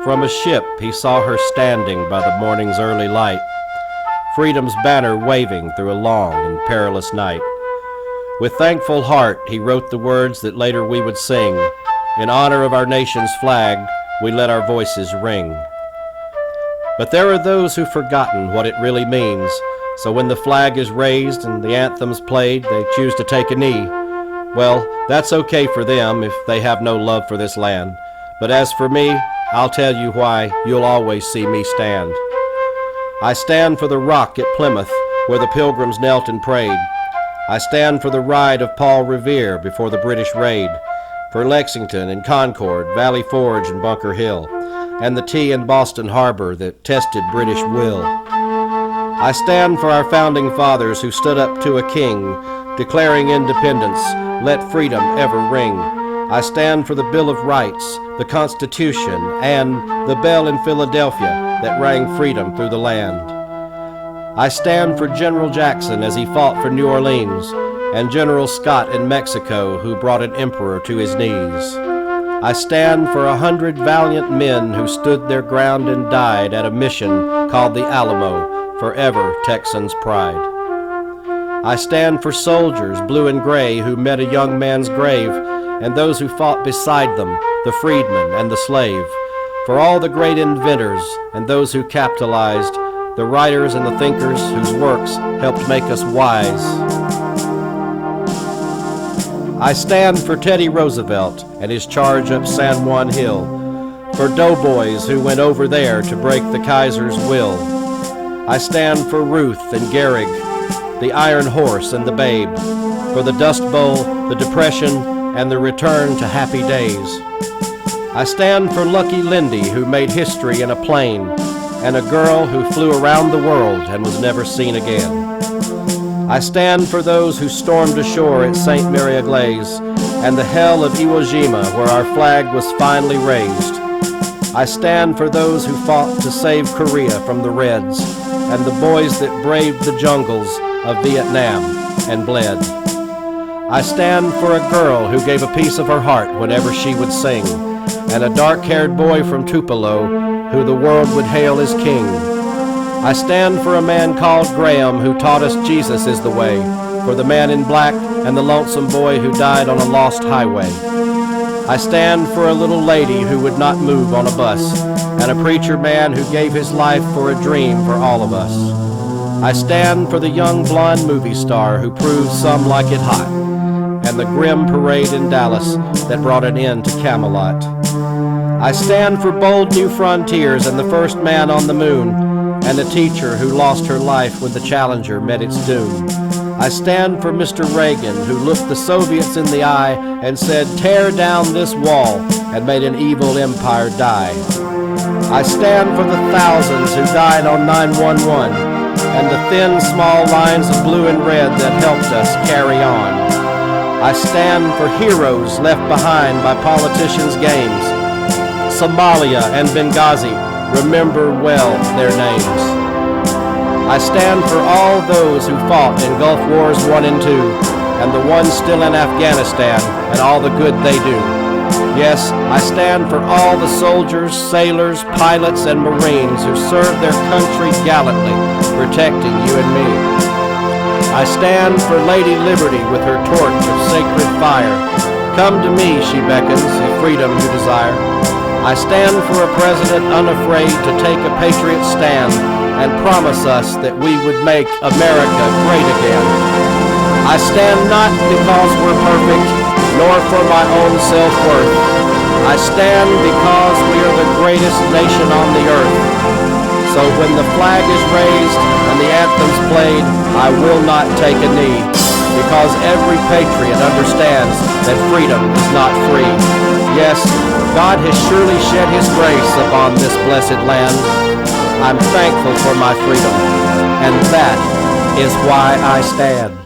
From a ship he saw her standing by the morning's early light, freedom's banner waving through a long and perilous night. With thankful heart he wrote the words that later we would sing. In honor of our nation's flag, we let our voices ring. But there are those who've forgotten what it really means, so when the flag is raised and the anthem's played, they choose to take a knee. Well, that's okay for them if they have no love for this land. But as for me, I'll tell you why you'll always see me stand. I stand for the rock at Plymouth where the pilgrims knelt and prayed. I stand for the ride of Paul Revere before the British raid, for Lexington and Concord, Valley Forge and Bunker Hill, and the tea in Boston Harbor that tested British will. I stand for our founding fathers who stood up to a king, declaring independence, let freedom ever ring. I stand for the Bill of Rights, the Constitution, and the bell in Philadelphia that rang freedom through the land. I stand for General Jackson as he fought for New Orleans, and General Scott in Mexico who brought an emperor to his knees. I stand for 100 valiant men who stood their ground and died at a mission called the Alamo, forever Texans' pride. I stand for soldiers, blue and gray, who met a young man's grave, and those who fought beside them, the freedman and the slave, for all the great inventors and those who capitalized, the writers and the thinkers whose works helped make us wise. I stand for Teddy Roosevelt and his charge up San Juan Hill, for doughboys who went over there to break the Kaiser's will. I stand for Ruth and Gehrig, the Iron Horse and the Babe, for the Dust Bowl, the Depression, and the return to happy days. I stand for Lucky Lindy, who made history in a plane, and a girl who flew around the world and was never seen again. I stand for those who stormed ashore at St. Mary Glaze and the hell of Iwo Jima, where our flag was finally raised. I stand for those who fought to save Korea from the Reds and the boys that braved the jungles of Vietnam and bled. I stand for a girl who gave a piece of her heart whenever she would sing, and a dark-haired boy from Tupelo who the world would hail as king. I stand for a man called Graham who taught us Jesus is the way, for the man in black and the lonesome boy who died on a lost highway. I stand for a little lady who would not move on a bus, and a preacher man who gave his life for a dream for all of us. I stand for the young blonde movie star who proved some like it hot, and the grim parade in Dallas that brought an end to Camelot. I stand for bold new frontiers and the first man on the moon, and a teacher who lost her life when the Challenger met its doom. I stand for Mr. Reagan, who looked the Soviets in the eye and said, tear down this wall, and made an evil empire die. I stand for the thousands who died on 9/11, and the thin, small lines of blue and red that helped us carry on. I stand for heroes left behind by politicians' games. Somalia and Benghazi, remember well their names. I stand for all those who fought in Gulf Wars 1 and 2, and the ones still in Afghanistan, and all the good they do. Yes, I stand for all the soldiers, sailors, pilots, and Marines who served their country gallantly, protecting you and me. I stand for Lady Liberty with her torch of sacred fire. Come to me, she beckons, if freedom you desire. I stand for a president unafraid to take a patriot stand and promise us that we would make America great again. I stand not because we're perfect, nor for my own self-worth. I stand because we are the greatest nation on the earth. So when the flag is raised and the anthem's played, I will not take a knee, because every patriot understands that freedom is not free. Yes, God has surely shed his grace upon this blessed land. I'm thankful for my freedom, and that is why I stand.